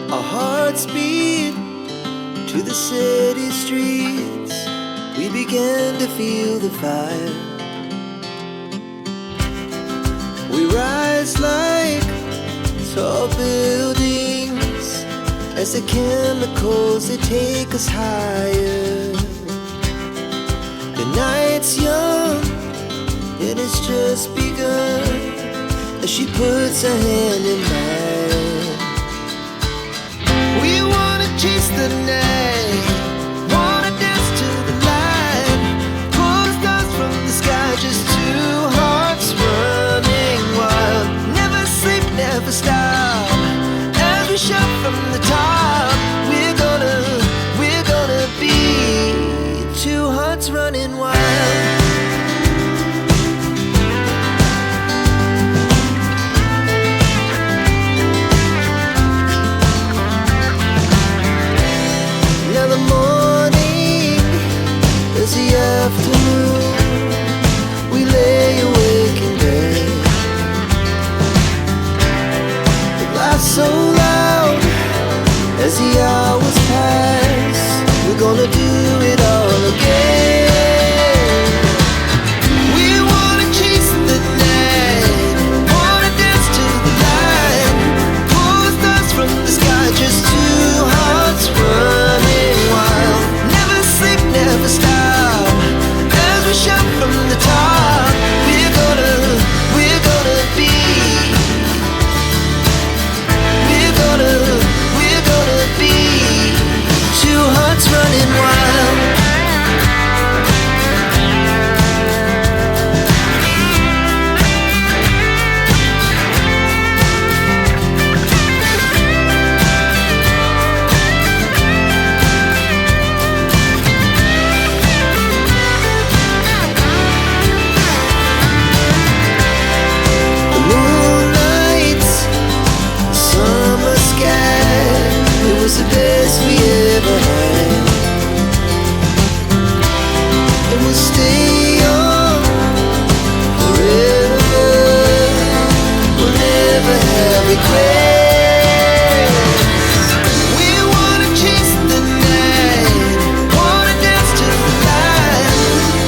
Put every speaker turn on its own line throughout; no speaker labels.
Our hearts beat to the city streets. We began to feel the fire. We rise like tall buildings as the chemicals, they take us higher. The night's young and it's just begun as she puts her hand in mine. We wanna chase the night, wanna dance to the light, pull the stars from the sky, just two hearts running wild. Never sleep, never stop, as we shout from the top. We're gonna be two hearts running wild. Afternoon, we lay awake in bed. It laughs so loud as the hours pass. We're gonna do it all again. We wanna chase the night, wanna dance to the light, pull the stars from the sky, just two hearts running wild. Never sleep, never stop, shout from the top. We're gonna be, we're gonna be two hearts running wild. The best we ever had, and we'll stay on forever. We'll never have regrets. We wanna chase the night, wanna dance to the light,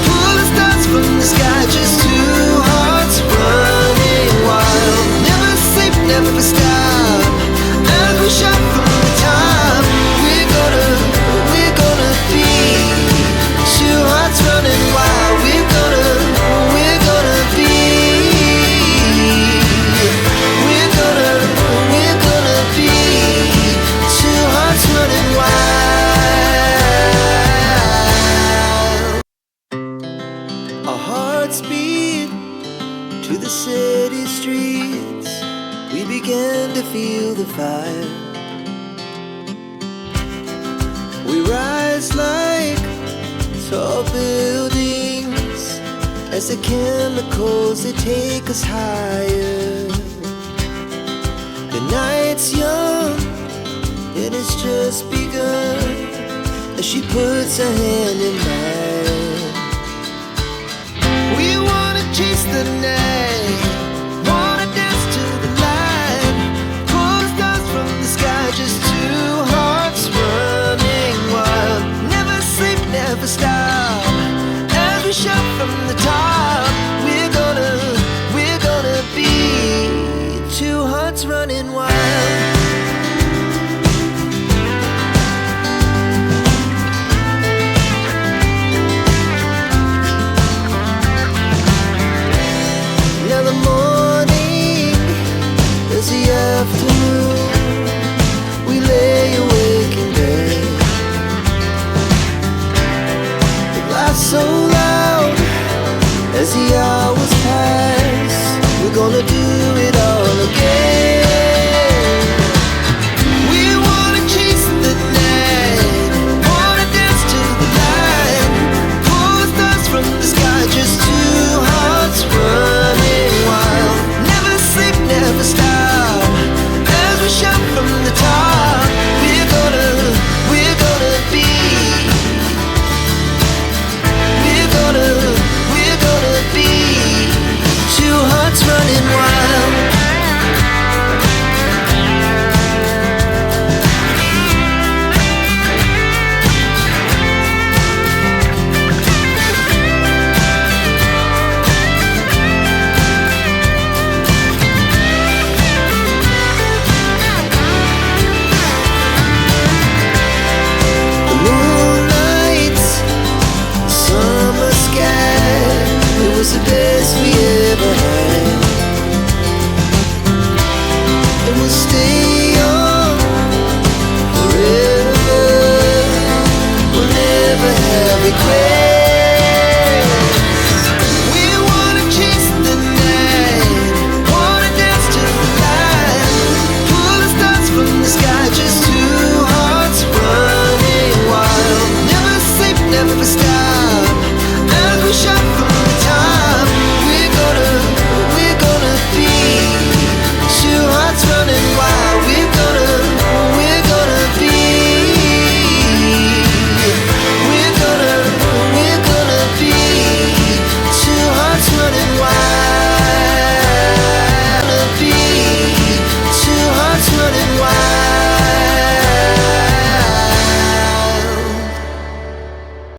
pull the stars from the sky, just two hearts running wild. Never sleep, never stop, as we shout from the top. Running wild, we're gonna be, we're gonna be two hearts running wild. Our hearts beat to the city streets. We began to feel the fire. We rise like tall buildings as the chemicals, they take us higher. The night's young and it's just begun as she puts her hand in mine. We wanna chase the night,